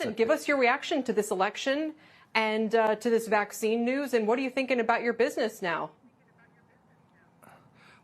President, give us your reaction to this election and to this vaccine news, and what are you thinking about your business now?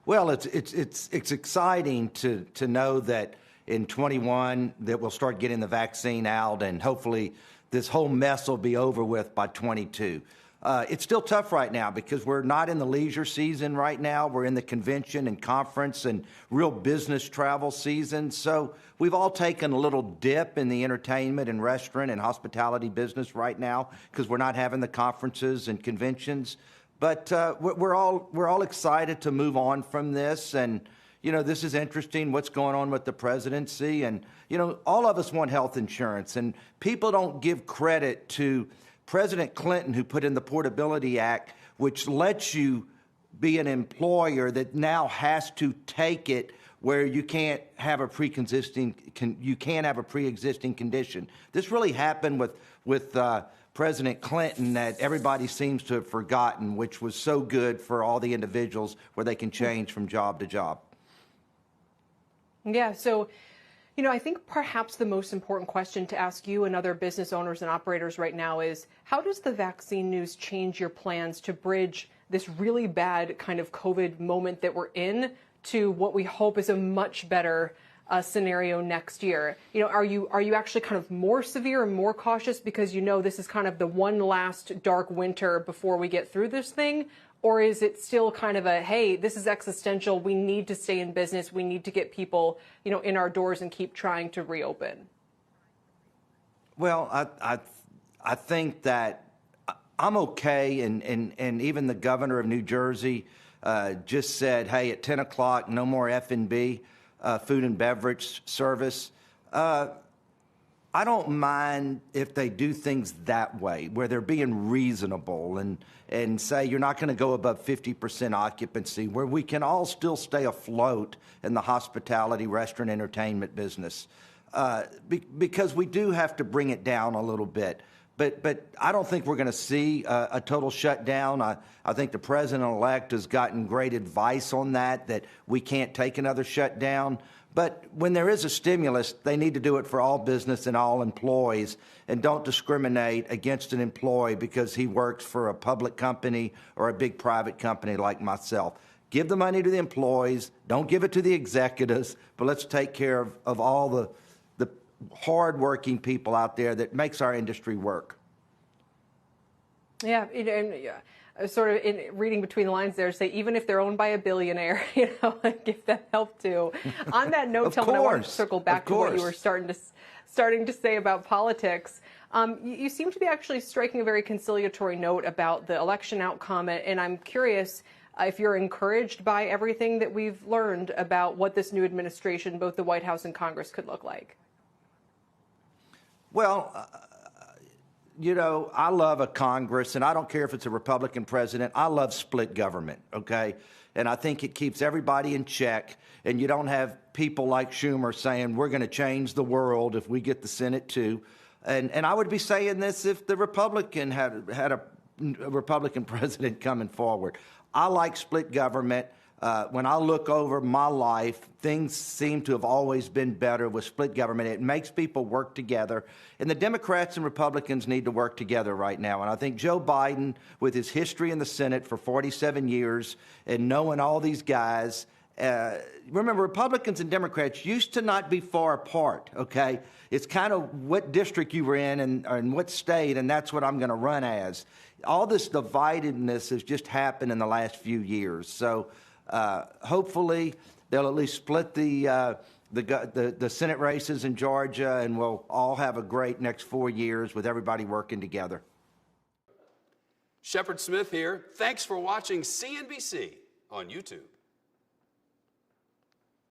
Well, it's exciting to know that in 21 that we'll start getting the vaccine out, and hopefully this whole mess will be over with by 22. It's still tough right now because we're not in the leisure season right now. We're in the convention and conference and real business travel season. So we've all taken a little dip in the entertainment and restaurant and hospitality business right now because we're not having the conferences and conventions. But we're all excited to move on from this. And, you know, this is interesting, what's going on with the presidency. And, you know, all of us want health insurance. And people don't give credit to President Clinton, who put in the Portability Act, which lets you be an employer that now has to take it where you can't have a pre-existing condition. This really happened with President Clinton that everybody seems to have forgotten, which was so good for all the individuals where they can change from job to job. Yeah, so, you know, I think perhaps the most important question to ask you and other business owners and operators right now is, how does the vaccine news change your plans to bridge this really bad kind of COVID moment that we're in to what we hope is a much better scenario next year? You know, are you actually kind of more severe and more cautious because you know this is kind of the one last dark winter before we get through this thing? Or is it still kind of a, hey, this is existential, we need to stay in business, we need to get people, you know, in our doors and keep trying to reopen? Well, I think that I'm okay, and even the governor of New Jersey just said, hey, at 10 o'clock, no more F&B, food and beverage service. I don't mind if they do things that way, where they're being reasonable and say you're not going to go above 50% occupancy, where we can all still stay afloat in the hospitality, restaurant, entertainment business, because we do have to bring it down a little bit. But I don't think we're going to see a total shutdown. I think the president-elect has gotten great advice on that we can't take another shutdown. But when there is a stimulus, they need to do it for all business and all employees, and don't discriminate against an employee because he works for a public company or a big private company like myself. Give the money to the employees. Don't give it to the executives, but let's take care of all the hard-working people out there that makes our industry work. Yeah, sort of in reading between the lines there, say even if they're owned by a billionaire, you know, give them help too. On that note, Tilman, I want to circle back to what you were starting to say about politics. You seem to be actually striking a very conciliatory note about the election outcome, and I'm curious if you're encouraged by everything that we've learned about what this new administration, both the White House and Congress, could look like. Well, you know, I love a Congress, and I don't care if it's a Republican president. I love split government, okay? And I think it keeps everybody in check, and you don't have people like Schumer saying we're going to change the world if we get the Senate too. And I would be saying this if the Republican had a Republican president coming forward. I like split government. When I look over my life, things seem to have always been better with split government. It makes people work together. And the Democrats and Republicans need to work together right now. And I think Joe Biden, with his history in the Senate for 47 years and knowing all these guys, remember, Republicans and Democrats used to not be far apart, okay? It's kind of what district you were in and what state, and that's what I'm going to run as. All this dividedness has just happened in the last few years. So hopefully they'll at least split the Senate races in Georgia, and we'll all have a great next 4 years with everybody working together. Shepard Smith here. Thanks for watching CNBC on YouTube.